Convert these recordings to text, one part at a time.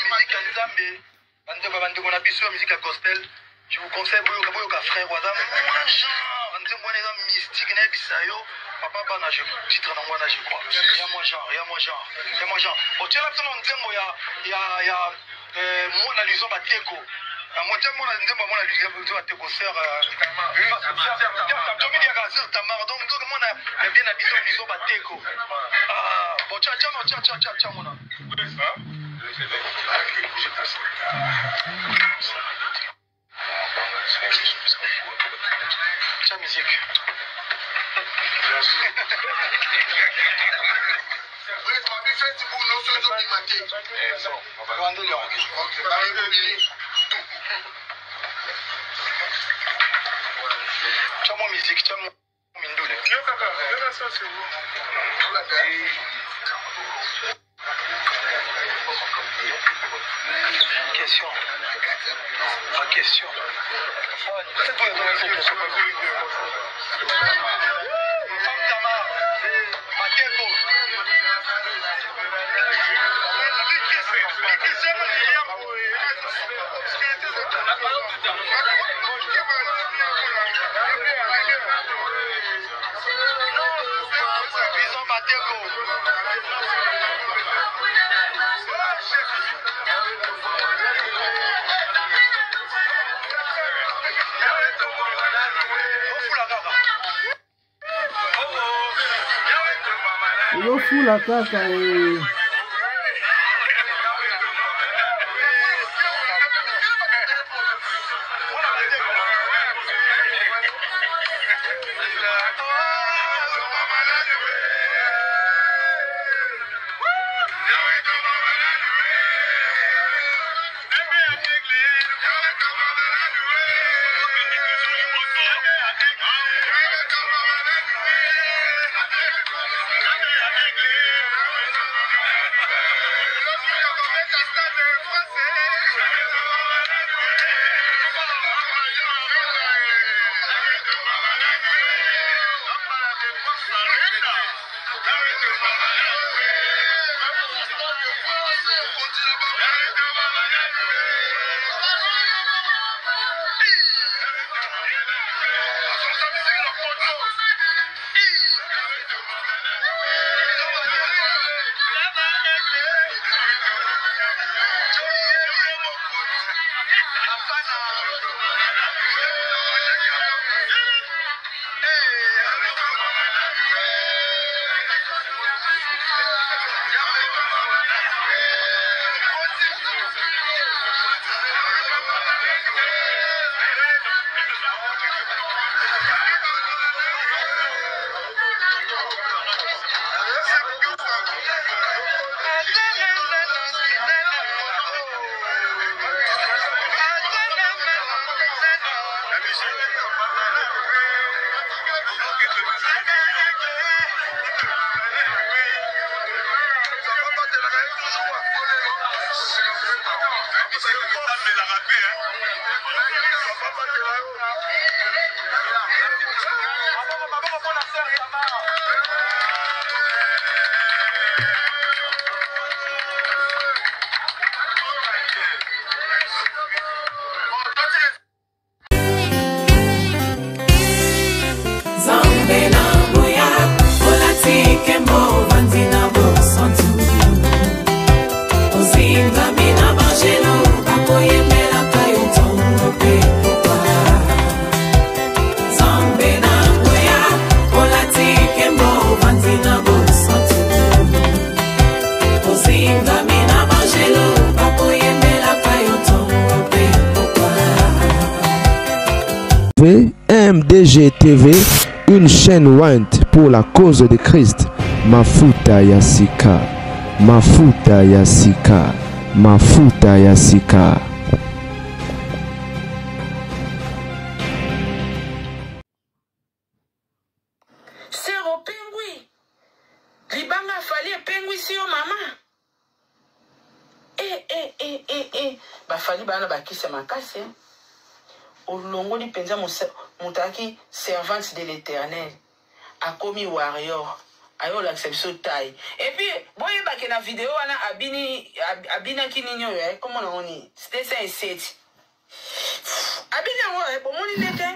musique à Nzambe, on a besoin de musique à gospel. Je vous conseille Boyoka frère, voilà, moins genre, on mystique, papa, je titre dans moi, je crois. Il y a moins genre. Au tiens, là, il y a moi, la luson Bateko. Moi, tiens, moi, la luson Bateko, sœur. Tamar, donc, moi, il y a bien habité au luson Bateko. Bon, tiens, mon âme. Tiens, musique. Tiens, mon musique, tiens, mon mindoule. Question. Ma question. Yo fula kaka MDG TV, une chaîne Wint pour la cause de Christ. Mafuta Yasika, Mafuta Yasika, Mafuta Yasika. Sero pengui, libanga fali pengui si yo mama. Ba fali bana bakisa makasi. Olongoli penza mutaki servante de l'Éternel, a commis warrior, ayo l'acception taille. Et puis, boye ba que la vidéo ana abina kininyo comment on dit? C'était ça et c'est. Abina wa bon moni nete.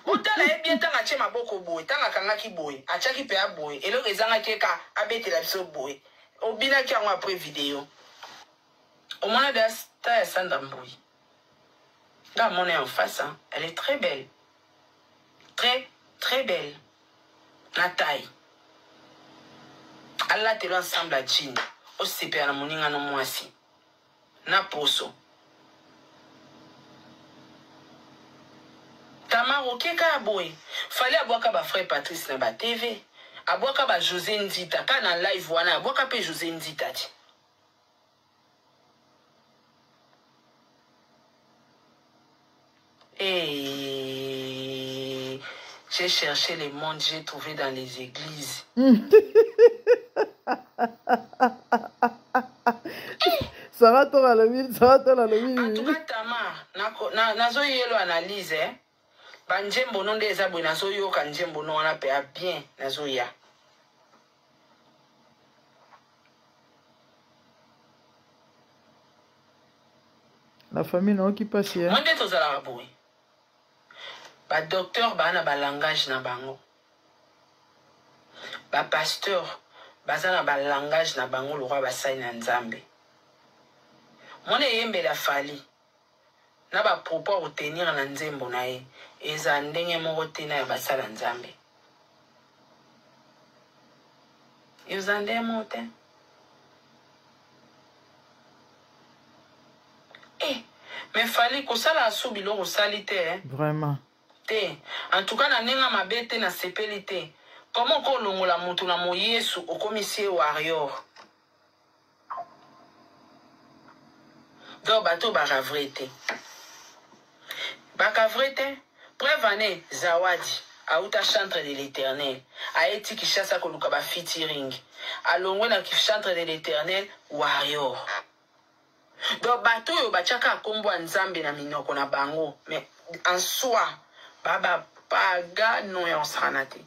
Otala e bien tanga chema boko boy, tanga kanga ki boy, achaki pe a boy. Et le rezanga keka abete la biso boy. Obina ki en après vidéo. Au moins de ta Sandra Mboui. Là, mon est en face, hein. Elle est très belle. Très, très belle. La taille. Allah te l'ensemble à jean. Au CP à la moninga no moisi. Na poso. Tamaro keka aboy. Fallait aboaka ba frère Patrice na ba TV. Aboaka ba José Ndita. Kana live wana aboaka pe José Ndita. Et j'ai cherché les mondes, j'ai trouvé dans les églises. Ça va toi la ville, ça va toi la ville. En tout cas, Tamar, nazo yelo analyse, banjembo non des abou nazo yo kanjembo non on a payé bien nazo ya. La famille non qui passe hier. Monde to za la boy. Ba docteur ba na ba langage na bango. Ba pasteur baza na ba langage na bango le roi ba sai na Nzambe. Mone yembe la fali. Na ba propos retenir na Nzembo na ye. Eza ndenge moko tina ya basala Nzambe. Eza ndenge mote. Mais fallait que ça la soubilo au salité. Vraiment. En tout cas, na nenga mabete na sepelite. Comment qu'on longo la moto na mo Yesu au commissaire warrior. Donc bateau baravrete. Bakavrete. Prévané Zawadi. Aouta chantre de l'Éternel. Aeti qui chasse à kolukaba featuring. Alongwe na qui chantre de l'Éternel warrior. Donc bateau yo bachaka kombo Nzambe na minoko na bango. Mais en soi, baba paga non ya onsanate.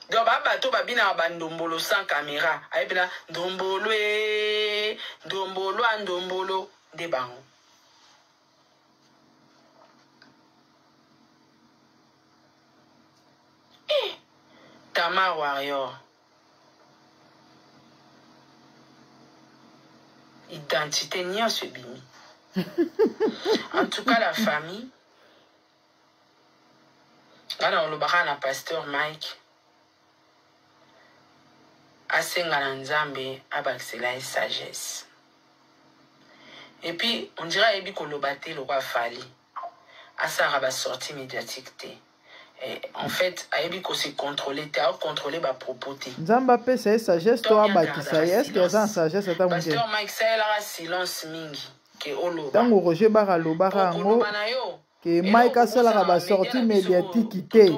Donc bateau babina bandombolo sans caméra. Aibina ndombolo ndombolo de bango. Tamar warrior. Identité ni à ce bimi. En tout cas, la famille. Là, on le barra na pasteur Mike. Asenga na Nzambe abaksela et sagesse. Et puis, on dirait ebi kolobate le roi Fali. Asara ba sortie médiatique te. Et en fait, ayebi ko se contrôler, t'as contrôlé ba propoté. Nzamba pe c'est sagesse toi bakisa est-ce que ça sagesse ta munge. Pasteur Mike ça la silence mingi ke olo. Tango Roger Baralo barango que Mike asala ba sortie médiatique te.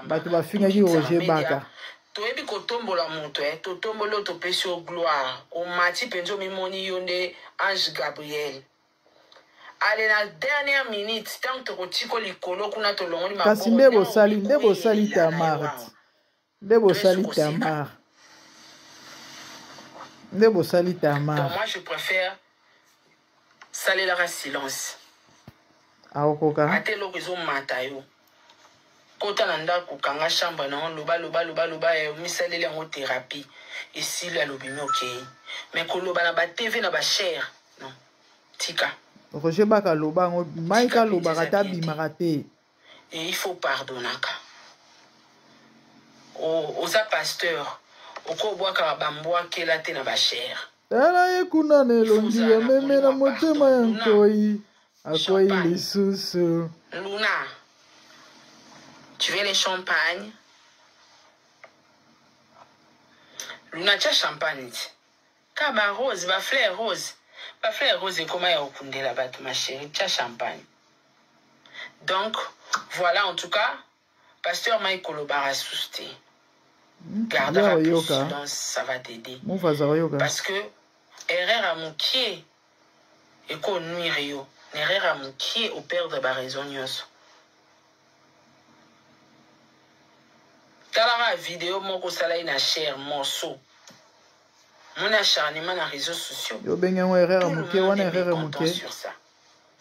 Bato ba finaki Roger Baka. Toyebi ko tombola moto to tombolo to pesi au gloire. O mati penjo mimoni yonde Ange Gabriel. Allez la dernière minute tant que tu likolo kuna to longoli ma kasi ndebo sali Tamar. Ndebo sali Tamar. Ndebo sali Tamar. Donc moi je préfère saler la silence. Aokoka. Ate l'horizon matayo. Kota nanda kukanga chambre na loba misalele en thérapie et si la lobimi OK. Mais ko loba na ba TV na ba cher. Non. Tika. Roger Baka loba ngo Maika loba kata bimarate. Et il faut pardonner. Aux pasteur, au kobwaka bamboa kela te na ba cher. Tala ekuna nelongi ya meme na motema ya nkoi. Akwai lisusu. Luna. Tu veux les champagnes? Luna tia champagne. Kaba rose, ba fleur rose. Ba fleur rose comment ya okundela bato ma chérie, tia champagne. Donc voilà en tout cas, pasteur Mike Kolobara souste. Garde la silence, ça va t'aider. Parce que erreur à mon pied et qu'on nuire yo. Erreur à mon pied au père de ba raison nyonso. Talara vidéo moko sala na share morceau. Mon acharnement na réseaux sociaux. Yo benga un erreur muke wana erreur muke. Sur ça.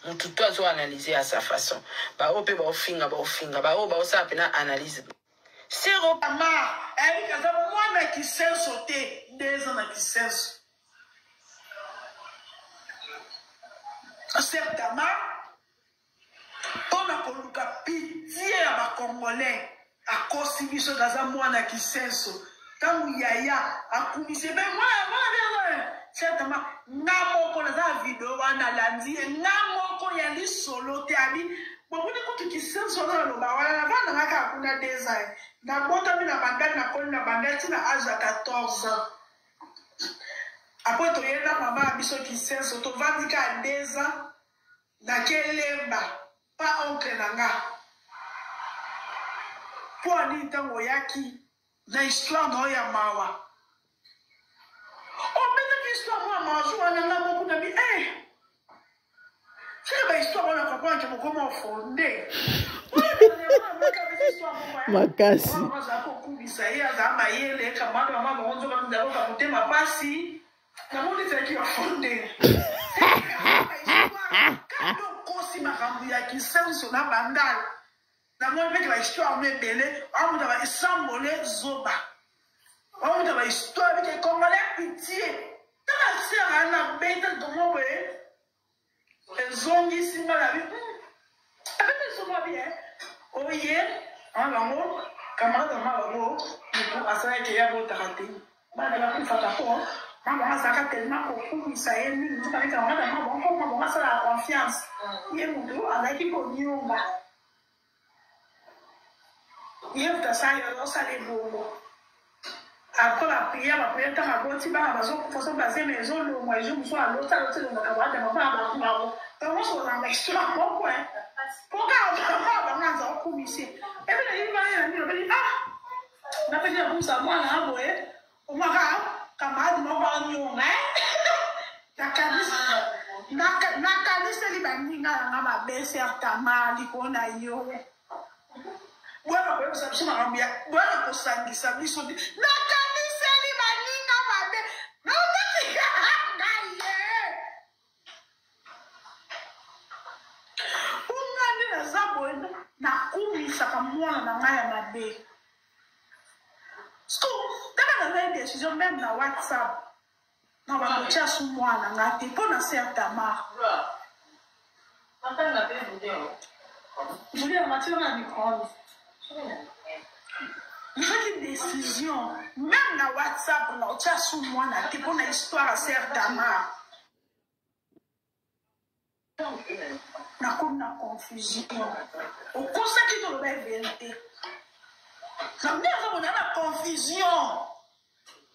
Mon tout doit analyser à sa façon. Ba ope ba ofinga ba o ba osa pena analyse. C'est Mama, elle dit que moi qui s'est sauté 2 ans qui s'est. Certainement, on a connu pitié à ma Congolais à cause de ce que moi qui s'est. Quand Yaya a commis, ben moi, certainement, n'importe la vidéo, on a lundi, n'importe y a les solo, t'es bon, vous qui s'est solo, on a des ans. D'abord, on a bandette, on a âge à 14 ans. Après, tu as la maman à biso qui s'est solo, tu vas dire qu'à 2 ans, dans quel lemba, pas oncle nanga. Pour aller dans Oyaki. Na histoire no ya mawa. Oh, mais l'histoire moi mawa, on a beaucoup de vie. C'est la histoire on a comprendre que comment fondé. Makasi. D'abord, avec l'histoire, on est belé, on a sambolé Zoba. On a l'histoire avec les Congolais pitié. Dans la sœur, on a bête de mon bébé. Les hommes ici, on a vu. Avec les hommes bien. Oh, hier, on a vu, camarade, on a vu, du coup, à ça, il y a d'autres ratés. On a vu, ça t'a pas. Maman, ça a tellement beaucoup, ça y est, nous, avec un maman, ça a la confiance. Il y a mon dos, on a qui pour nous, il y a des gens qui ont après la prière, tu as un petit peu de passer mais ils ont le moins de choses à l'autre, on a camarade de maman, comment sont dans l'histoire, pourquoi? Pourquoi on va dans un commissaire? Et puis il va dire, on a fait des choses à moi, on va camarade de maman, la canisse, elle va venir à ma belle certainement, il a eu. Voilà, vous avez ça, bien. Voilà, pour ça, qui s'habille sur des. La canisse, elle va venir à ma belle. Non, décision même dans WhatsApp. Non, on va dire sous moi, on a été pour un certain marre. Je voulais en matière de micro. Une décision, même dans WhatsApp, on a sous moi, on a été pour une histoire à certain marre. On a comme une confusion. Au conseil qui te la vérité. On a la confusion.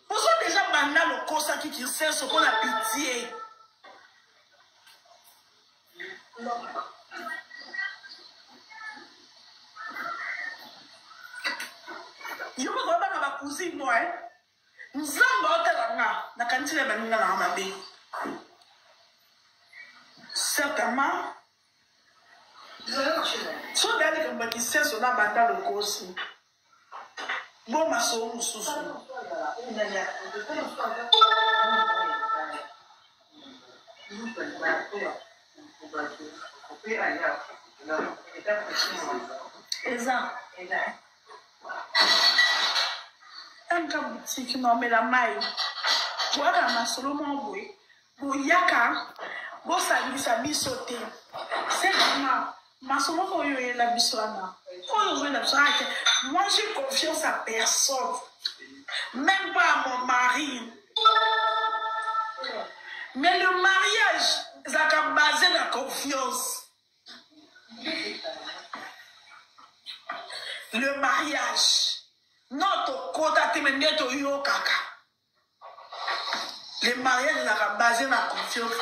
Vous avez déjà maintenant le conseil qui sait ce qu'on a pitié. Je me vois dans ma cousine, moi. Nous avons la quantité de la ramabé. Certainement. Si on a des gens qui sait sur la bande de cause, bon, ma soeur, nous souffrons. Un cas boutique nommé la maille. Voilà ma solomon boy. Boyaka. Bon salut sa bisoté. C'est vraiment ma solomon boy la bisona. Moi j'ai confiance à personne. Même pas à mon mari. Mais le mariage, ça a basé la confiance. Le mariage. Notre quota temeneto yo kaka. Le mariage a basé la confiance.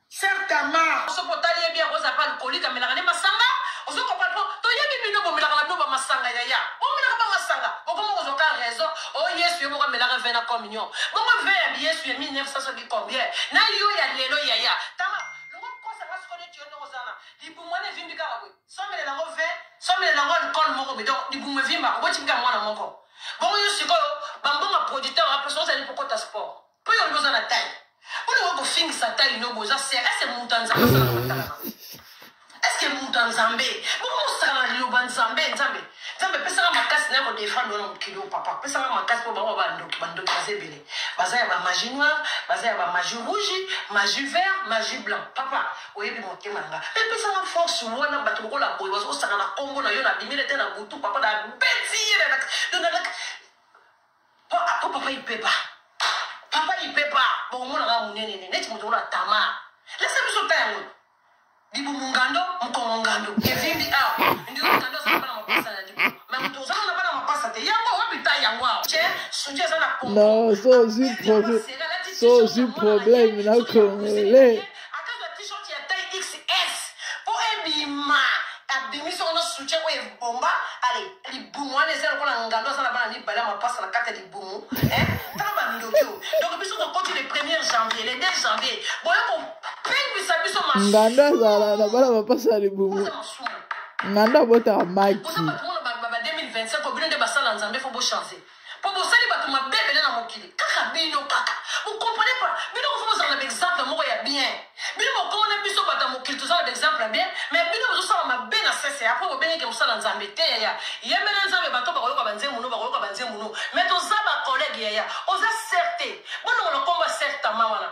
Certainement. On se peut aller bien aux appels alcooliques à Mélarane Massanga. On se comprend pas. Tu y a des minutes pour Mélarane Massanga yaya. On Mélarane Massanga. On commence à avoir raison. Oh yes, yo moi Mélarane vient à communion. Bon moi vais bien sur 1970 combien. Na yo ya lelo yaya. Tama. Le monde pense à ce qu'on est tué dans Ozana. Il pour moi les vignes du Caraboué. 100 000 € 20. somme les langues col moko mais donc du boum vimba on tinga mwana moko bon yo siko bambonga producteur après ça c'est pour ta sport pour yo besoin la taille on va finir sa taille no boza c'est montanza est-ce que montanzambe bon ça la liloban zambe nzambe pesa ma casse na ko défendre no kilo papa pesa ma casse pour ba bando kazebele bazaya ba magie noire bazaya ba magie rouge magie vert magie blanc papa oyebi motema nga pesa ma force wana bato ko la boy bazo saka na kombo na yo na bimile te na butu papa da bêtise papa il peut pas bon mon nga munene neti moto la tama laissez-moi sauter yango dibu mungando mukongando kevindi ndio mungando sana bana mapasa na dibu mais mtu sana na bana mapasa te yango hobita yango che sunje sana pombo non so aussi problème na congolais akaza t-shirt ya taille XS po ebima abimi so na sunje ko bomba allez libumu ane zero ko na ngando sana bana ni bala mapasa na kate libumu taba ndokyo donc biso ko koti le 1er janvier le 2 janvier boyo ko nganda zala na bala bapasa libumu nganda bota maki 2025 ko bino de basala nzambe fo bo changer po bo sali bato mabebe na mokili kaka bino kaka vous comprenez pas bino ko fo ça l'exemple moko ya bien bino ko kona biso bata mokili to ça l'exemple bien mais bino zo sala mabe na sese après bo benye ke musala nzambe te ya yemena nzambe bato ba ko banze muno mais to za ba collègue ya oza certé bono no komba certa mawana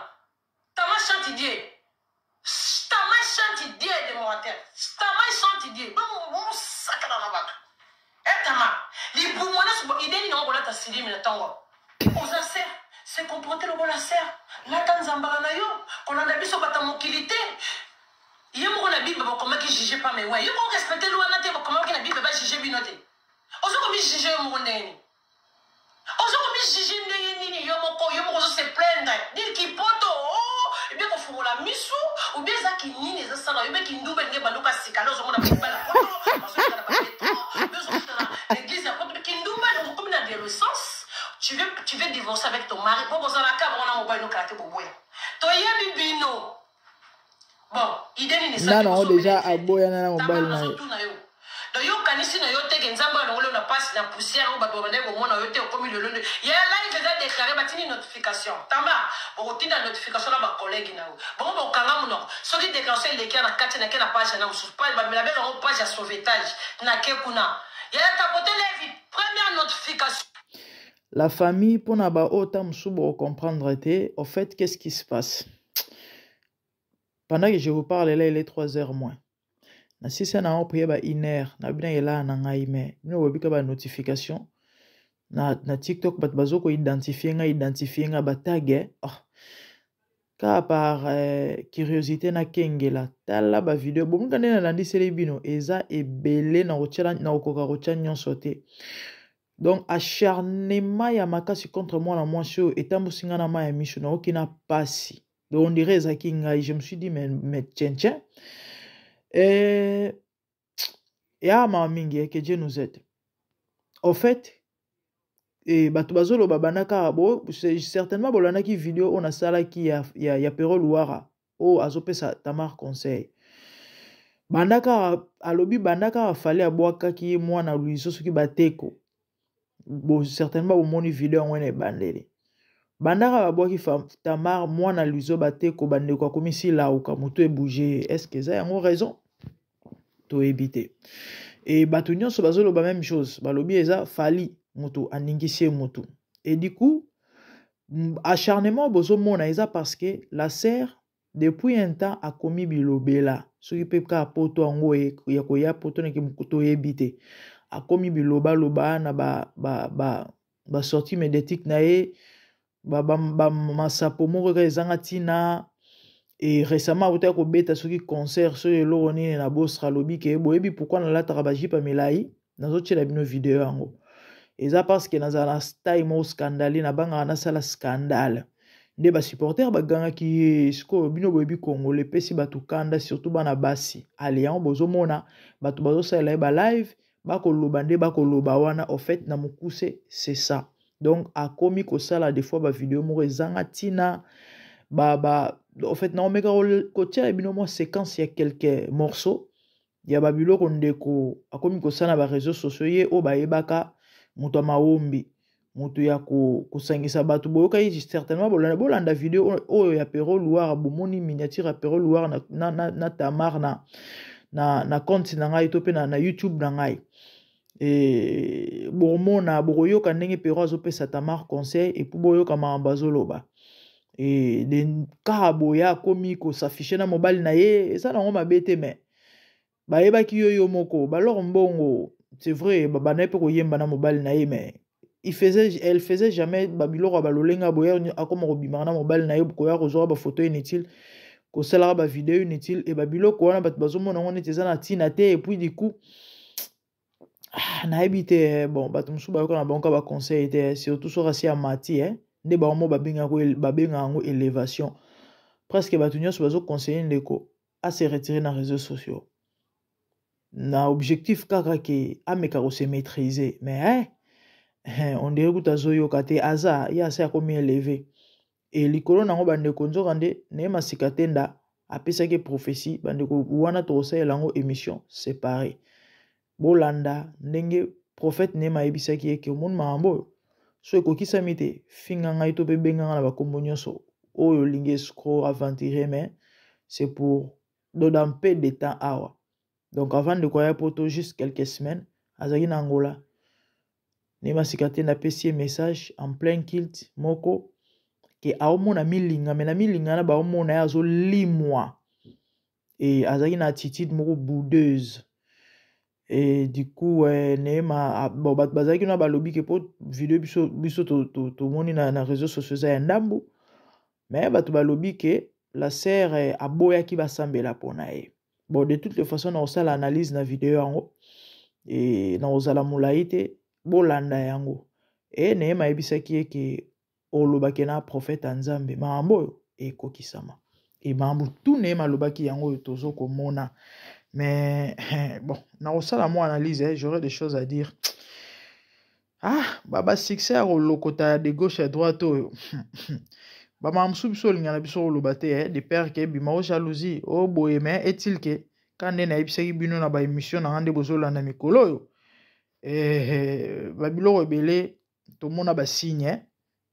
tama chanti die Tama chanti die de mon terre. Tama chanti die. Bon sakana na baka. Tama. Li boumona so ideni na ngola ta silimi na tango. Oza ser, se comporter le bon ser. La tanzambala na yo, kolanda biso bata mokilité. Yemo ko na bible ba comment ki juger pas mais ouais. Yemo respecter loi na te ba comment ki na bible ba juger binote. Ozo ko mi juger mo ndeni. Ozo ko mi juger ndeni ni yo moko se plaindre. Dire ki poto et bien qu'on fout la misu ou bien ça qui nie les ça et bien qui nous ben ba loka sikalo zo mona ba la l'église a pas qui nous ben comme dans des sens tu veux divorcer avec ton mari pour ça la cave on a mobile no kate boboya to ya bibino bon idée ni ça non déjà aboya na mobile na donc yo kanisi na yo te ke nzamba na ngolo na passe na poussière ou ba ba ndeko mona yo te comme le lundi ya live déjà déclaré batini notification tamba o tinda notification na ba collègue na bon bon kanga muno so ki déclencher le kia na kati na ke na page na musu page ba mela bela o page ya sauvetage na ke kuna ya tapoter les première notification la famille pour na ba ota musu bo comprendre te au fait qu'est-ce qui se passe pendant que je vous parle là il est 3h moins. Na sisa na prier ba 1h na bina yela na ngai me bino bobika ba notification na TikTok bat bazoko identifier nga ba tag ka par curiosité na kengela tala ba vidéo bomuka ndena landiseli bino eza ebele na rochela na okoka rocha nyonso te donc acharnement ya makasi contre moi na moi sur etambusinga na ma ya misho na okina pasi donc on dirait eza kinga je me suis dit mais tiens et ma mingi que Dieu nous aide. Au fait, et batubazolo babanaka bo certainement bolana ki vidéo on a sala ki ya Pero Luara o azopesa Tamar conseil. Bandaka alobi bandaka fallait aboaka ki mwana Luiso soki bateko. Bo certainement bo moni vidéo ngone bandele. Bandaka aboaki Tamar mwana Luiso bateko bandeko komisi la uka muto e bouger est-ce que ça yango raison to éviter et batunyo so bazolo ba même chose balobi eza fali muto aningisie muto et du coup acharnement bozo mona eza parce que la sœur depuis un temps a commis bilobela soki peka poto ango ya koya poto ne ke muto éviter a commis biloba loba na ba sortie médiatique na e ba masapo moko ka ezanga tina et récemment vous avez beta soki concert sur le loroni na bosra lobi ke boyebi pourquoi na la tarabaji pa melai nazo tshela bino vidéo yango eza parce que nazala style mo scandale na banga na sala scandale nde ba supporter ba ganga ki sko bino boyebi congolais pesi batu kanda surtout bana basi alian bozo mona batu bazo sala ba live ba ko loba nde ba ko loba wana au fait na mukuse c'est ça donc a komi ko sala des fois ba vidéo mo ezanga tina en fait non mais quand côté bino moi séquence il y a quelques morceaux ya babiloko ndeko akomi kosala ba réseaux sociaux ye o bayebaka mutu maombi mutu ya kusangisa bato boyoka yi certainement bolanda video oyo ya Pero Loire bomoni miniature ya Pero Loire na Tamar na compte na ngai to pe na YouTube na ngai bomona boyoka ndenge Pero azopesa Tamar conseil et pour boyoka makambo azoloba de kaboya komi ko s'afficher na mobile na ye eza nango mabe te mais bayebaki yo moko balor mbongo c'est vrai bana pe ko yemba na mobile na ye mais elle faisait jamais babiloko balolenga boya akoma ko bimana na mobile na ye ko ya kozwa ba photo inutile ko sala ba vidéo inutile et babiloko wana bat bazomona ngone teza na tina te et puis du coup na ebite bon bat musu ba ko na banka ba conseil te surtout sur asi amati nde bango babenga yango élévation presque bato nyonso bazo conseiller ndeko à se retirer dans les réseaux sociaux na objectif kaka ke ameka ko se maîtriser mais on dirait que tazoyoka te aza ya asa akomi élevé et likolo nango bandeko nzoka nde ne masika te nda apesaki prophétie bandeko wana tokosalela yango émission séparée bolanda ndenge prophète ne mayebisaki eke omoni makambo oyo so ekokisami te finga ngai to mpe benganga na bakombo nyonso oyo olingi escro aventurer mais c'est pour dans peu de temps awa donc avant de koya poto juste quelques semaines azalaki na Angola ne masika te napesi ye message en plein kilt moko ke aomona milinga me na milinga na baomona ye azolimwa et azalaki na attitude moko boudeuse et du coup nema bon bazalaki na balobi ke po vidéo biso to moni na réseaux sociaux za ya ndambu mais bato balobi ke la sœur aboyaki basambela pona ye bon de toutes les façons na osala analyse na vidéo yango et na ozala molai te bolanda yango et nema ebisaki eke olobaki na prophète Nzambe makambo oyo ekokisama et makambo tout nema lobaki yango oyo tozo komona. Mais bon, na osala mo analyse, j'aurais des choses à dire. Baba succès à lokota de gauche à droite. Baba amsu biso lingana biso lobate de père ke bima o jalousie o boye mais est-il que quand na ebisaki bino na ba émission na ngande bozola na mikolo yo babilo rebele to mona ba signe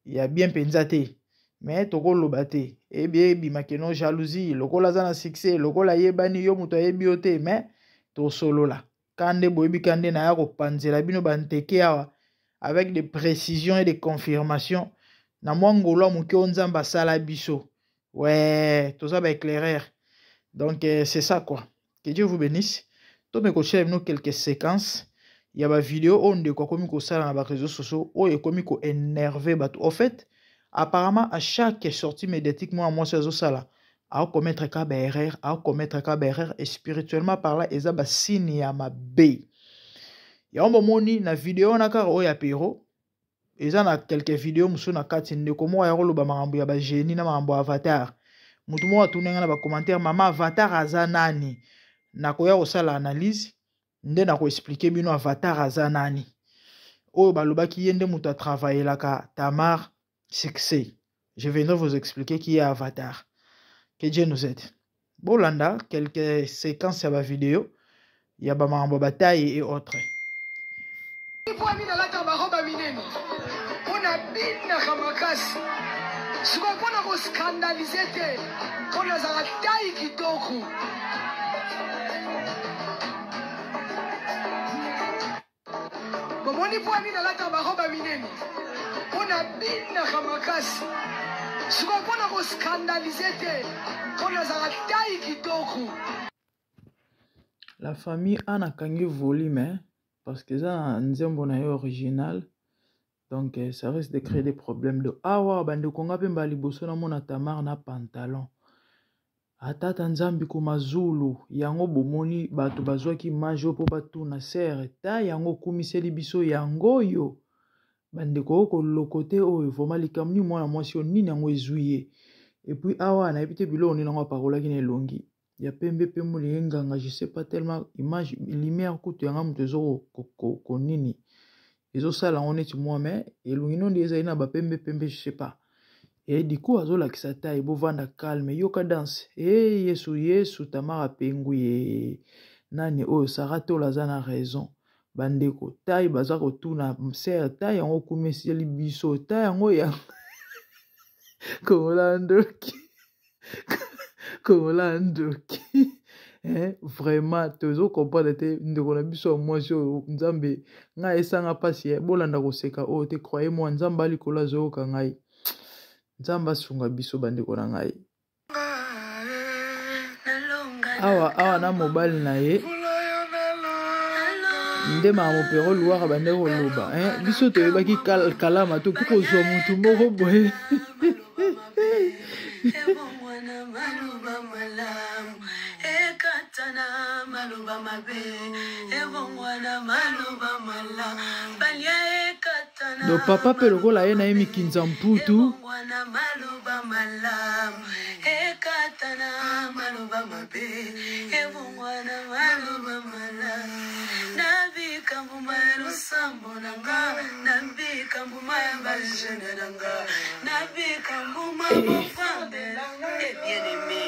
ya bien penza te mais toko lobate bien bimakeno jalousie lokola za na succès lokola yebani yo muto yebi ote mais to solola kande boyebi kande na ya ko panzela bino banteke awa avec des précisions et des confirmations na mwangolo muke onzamba sala biso ouais tout ça ba éclairer donc c'est ça quoi. Que Dieu vous bénisse. To me cocher nous quelques séquences il y a ba vidéo on de quoi komi ko sala na ba réseaux sociaux o e komi ko énerver bato au fait. Apparemment, à chaque sortie médiatique, moi, c'est ça. À commettre erreur, et spirituellement parlant, ils ont signe à ma baie. Il y a un moment na vidéo na kar oya Pero. Ils ont quelques vidéos musu na katine comment ya rolo ba marambo ya ba génie na marambo avatar. Mutu mo atunenga na ba commentaire mama avatar azanani. Na koya osala analyse, nde na ko expliquer bino avatar azanani. Oyo balobaki yende mutu a travailler la ka Tamar succès. Je viendrai vous expliquer qui est Avatar. Que Dieu nous aide. Bolanda, quelques séquences sur la vidéo. Il y a Bamambo Bataille et autres. La famille a nakangi volume parce que ça nzembo na original donc ça risque de créer des problèmes de awa bande konga pe mbali boso na mona Tamar na pantalon atata nzambi ko mazulu yango bomoni bato bazwaki majo po batu na serre ta yango kumiseli biso yango yo bande ko lokote oyo voma likamni mwana mwasi nini yango ezuye et puis awa na ebite bilo ni nango parola ki ne longi ya pembe pembo nganga je sais pas tellement image lumière kutu yanga mutezo ko nini ezo sala on est moi mais elungi non des na ba pembe je sais pas et du coup azola kisata ebo vanda calme yoka danse yesu Tamara penguye nani oyo Sarah Tola aza na raison bandeko taille baza kotuna msere taille yango kumeseli biso taille yango ya Komola Ndoki vraiment tozo comprendre te ndeko na biso mwasi oyo nzambe ngai esanga pasi bolanda koseka oyo te croyez moi nzambe alikolo azoyoka ngai nzambe asunga biso bandeko na ngai awa na mobile na ye nde mamopero luwaka bande koloba biso toyebaki kalama toki kozwa mutu moko boye do papa pe lokola ye na ye mikinza mputu Bien-aimé,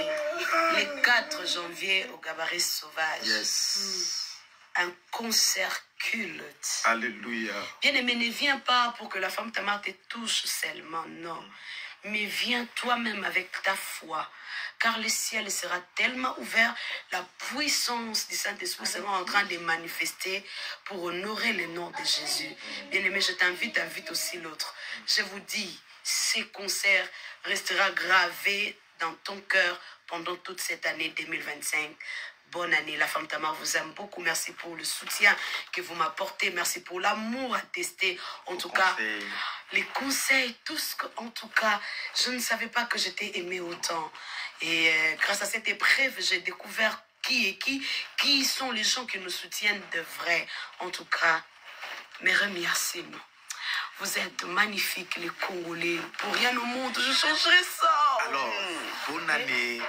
le 4 janvier au Gabarit Sauvage. Yes. Un concert culte. Alléluia. Bien-aimé, ne viens pas pour que la femme Tamar te touche seulement, non. Mais viens toi-même avec ta foi. Car le ciel sera tellement ouvert, la puissance du Saint-Esprit sera en train de manifester pour honorer le nom de Jésus. Bien-aimé, je t'invite, invite aussi l'autre. Je vous dis, ce concert restera gravé dans ton cœur pendant toute cette année 2025. Bonne année, la femme Tamar vous aime beaucoup. Merci pour le soutien que vous m'apportez. Merci pour l'amour à tester. En tout cas, les conseils, tout ce que, en tout cas, je ne savais pas que j'étais aimée autant. Et grâce à cette épreuve, j'ai découvert qui sont les gens qui nous soutiennent de vrai. En tout cas, mes remerciements. Vous êtes magnifiques, les Congolais. Pour rien au monde, je changerai ça. Alors, bonne année,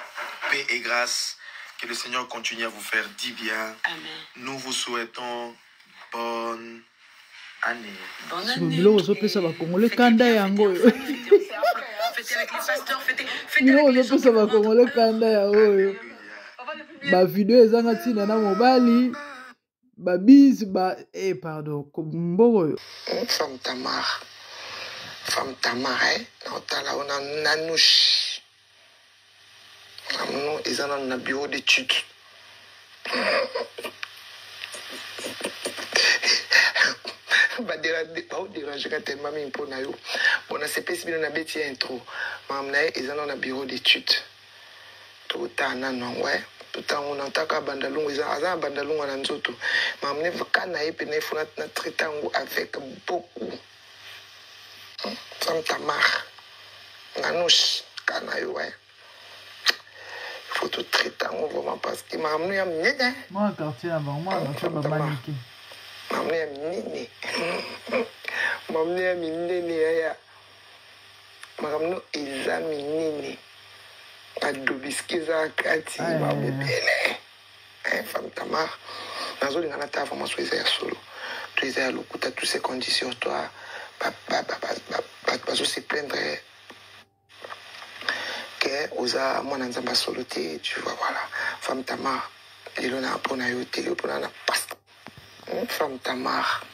paix et grâce. Que le Seigneur continue à vous faire du bien. Amen. Nous vous souhaitons bonne année. Bonne année. Fêtez avec les pasteurs, fêtez ba video ezanga tina na mobali ba bis ba pardon mboko Femme Tamar notala ona nanouche nous ils ont un bureau d'études déranger tellement pour nayo bon c'est pas si na beti intro mamna ils ont un bureau d'études tout tana non ouais tout en on entaka bandalungu ils ont bandalungu na nzoto mamne kana et pene fona na traitango avec beaucoup Femme Tamar nanouche kana yo ouais faut tout traiter vraiment parce que m'a amené à m'aider. Moi quartier là moi je vais pas maniquer. M'a amené à m'aider. M'a amené à m'aider ya. M'a amené examiner. Pas de biscuits à kati m'a bébé. Femme Tamar. Nazo linga na ta vraiment soyez solo. Tu es à l'okuta toutes ces conditions toi pas se plaindre. Oza mwana nzamba soloté tu vois voilà Femme Tamar elona pona yote pona na pasta Femme Tamar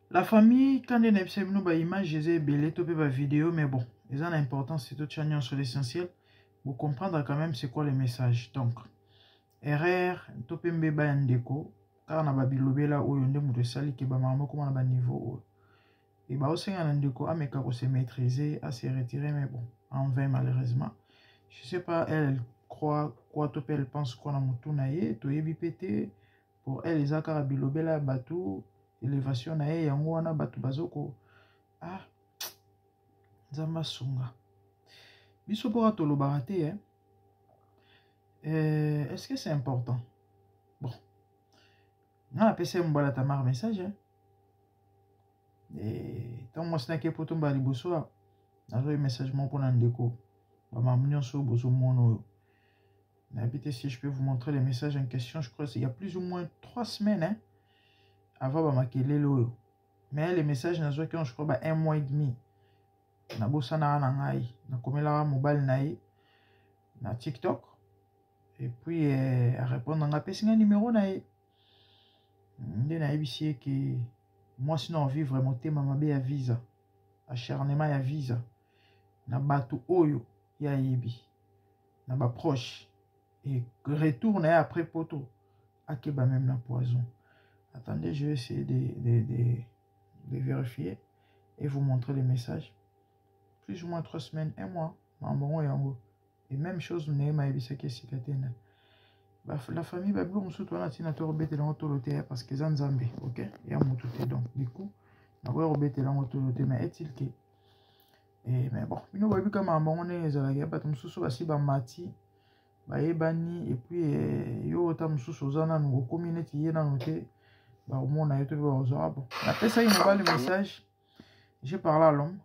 la famille quand on a observé nos images j'ai belé topé ba vidéo mais bon ils ont l'importance c'est tout chagnon sur l'essentiel pour comprendre quand même c'est quoi le message donc erreur topé mbeba ndeko car na ba bilobela oyo nde muto sali ke ba mama comment na ba niveau et ba osenga ndeko ameka ko se maîtriser à se retirer mais bon en vain malheureusement. Je sais pas, elle croit quoi, elle pense qu'on a moutou naïe, to yebi pété, pour elle, les akara bilobela batou, élévation naïe, yangouana batou bazoko. Ah, zamba sunga. Biso pour atolo baraté, hein. Est-ce que c'est important? Bon. Non, la PC m'bola Tamar message, hein. Et tant moi snacké pour tomber à libosoa, nazo un message mon pour n'andeko. Si je peux vous montrer les messages en question, je crois qu'il y a plus ou moins 3 semaines hein, avant de mais les messages je crois 1 mois et demi. Na bossa na ngai, na komela mobile naï, na TikTok. Et puis à répondre à un numéro naï. Nde na yebisie que moi sinon envie vraiment tema mabe ya visa acharnement ya visa na bato oyo ya yebi na ba proche et retourne après poto akeba même na poison. Attendez, je vais essayer de vérifier et vous montrer les messages. Plus ou moins 3 semaines, 1 mois, et même chose ne ma yebi saki sikatena. La famille va bien me toi na tina to robete la autoroute parce que zanzambe, OK? Ya mutu te donc du coup na ko robete la autoroute mais est-il que mais bon, nous voyons comme un bon nez à la guerre, pas tout sous basi ba mati ba ebani et puis yo ta mususu ozana no community yena noté ba au monde na yoto ba ozara bon. Après ça il me le message. J'ai parlé à l'homme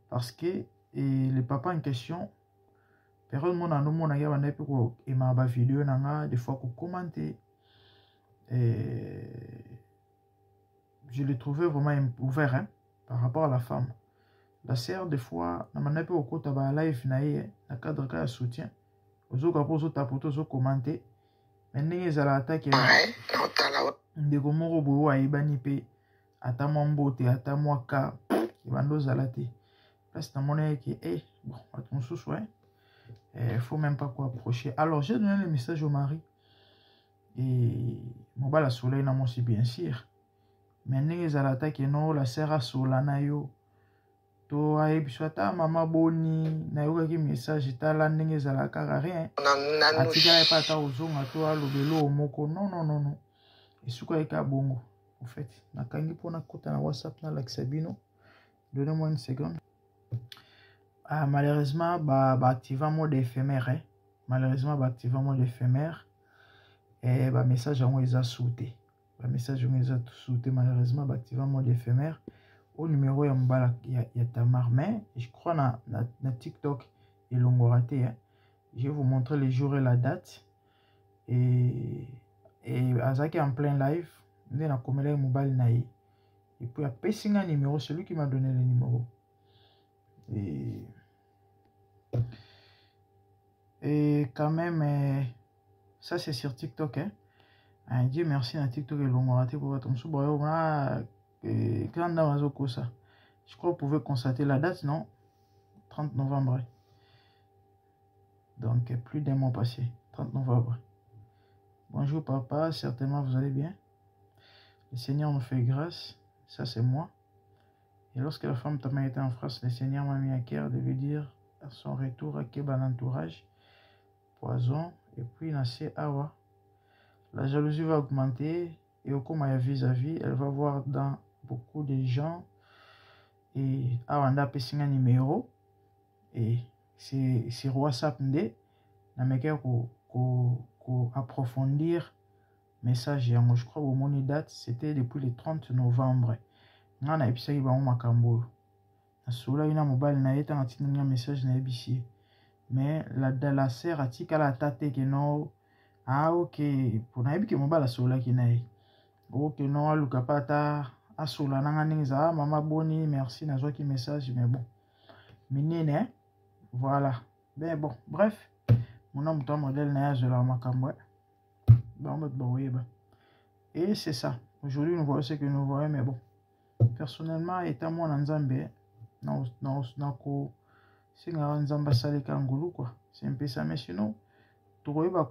parce que le papa en question période mon ando mon ya bana pe ko e ma ba vidéo nanga des fois ko commenter je l'ai trouvé vraiment ouvert hein, par rapport à la femme. La sœur des fois na manape au kota ba live na ye na cadre ka soutien ozo ka pozo tapoto zo commenter mais ndenge ezala attaque de komoro bo wa ibani pe ata mbote ata mwaka ibando zalate parce que mon qui bon attention soit faut même pas quoi approcher. Alors j'ai donné le message au mari et mon bala soleil na mon si bien sûr mais ndenge ezala attaque non la sœur a solana yo to ayebi swata mama boni na yoka ki message tala ndenge ezala kaka rien atika pa ta ozonga to alobelo moko non esuka eka bongo en fait nakangi pona kota na WhatsApp na Laxabino donnez-moi une seconde. Malheureusement ba activer mode éphémère hein. Malheureusement ba activer mode éphémère et ba message en eza sauté malheureusement ba activer mode éphémère au numéro ya mbala ya Tamar mais je crois na TikTok et longo raté hein. Je vais vous montrer les jours et la date et azaki en plein live ndé na komela mobile na ye et puis après singa numéro celui qui m'a donné le numéro et quand même ça c'est sur TikTok hein. Dieu merci na TikTok et longo raté pour votre msou boyo na quand dans ça je crois que vous pouvez constater la date non 30 novembre donc plus d'un mois passé 30 novembre. Bonjour papa, certainement vous allez bien. Le Seigneur nous fait grâce, ça c'est moi. Et lorsque la femme Tamar était en France, le Seigneur m'a mis à cœur de lui dire à son retour à Keba l'entourage, poison, et puis Nassé Awa. La jalousie va augmenter et au cours de vis-à-vis, elle va voir dans beaucoup de gens et Awa n'a pas signé un numéro et c'est WhatsApp ndé na meka ko approfondir message yango je crois au moni date c'était depuis le 30 novembre ngana episaki ba makambo na sola ina mobile na eta ngatinga message na ebisie mais la sœur atika la tate que non OK pour na ebiki mobile sola ki na OK non aluka pata asola nanga ninza mama boni merci na ki message mais bon minene voilà ben bon bref mon nom est modèle na ya la makambo et c'est ça. Aujourd'hui, nous voyons ce que nous voyons, mais bon. Personnellement, étant moi en Zambie, c'est un peu ça, mais sinon, tu vas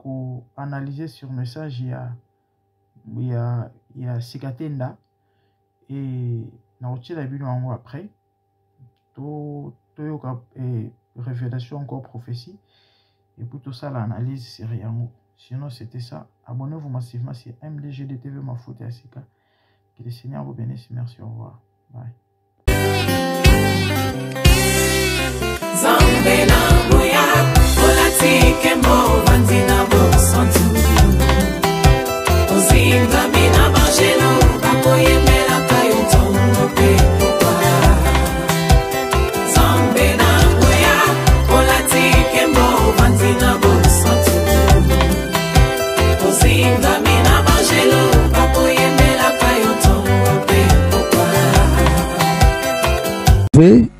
analyser sur le message, il y a Sikatenda et la vidéo après. Révélation encore prophétie et puis tout ça l'analyse c'est rien. Sinon c'était ça. Abonnez-vous massivement sur MDGDTV Mafuta ya Sika. Que le Seigneur vous bénisse. Merci, au revoir. Bye.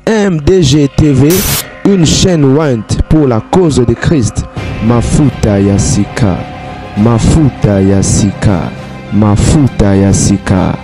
MDG TV, une chaîne Wint pour la cause de Christ. Mafuta ya Sika, Mafuta ya Sika, mafuta ya sika.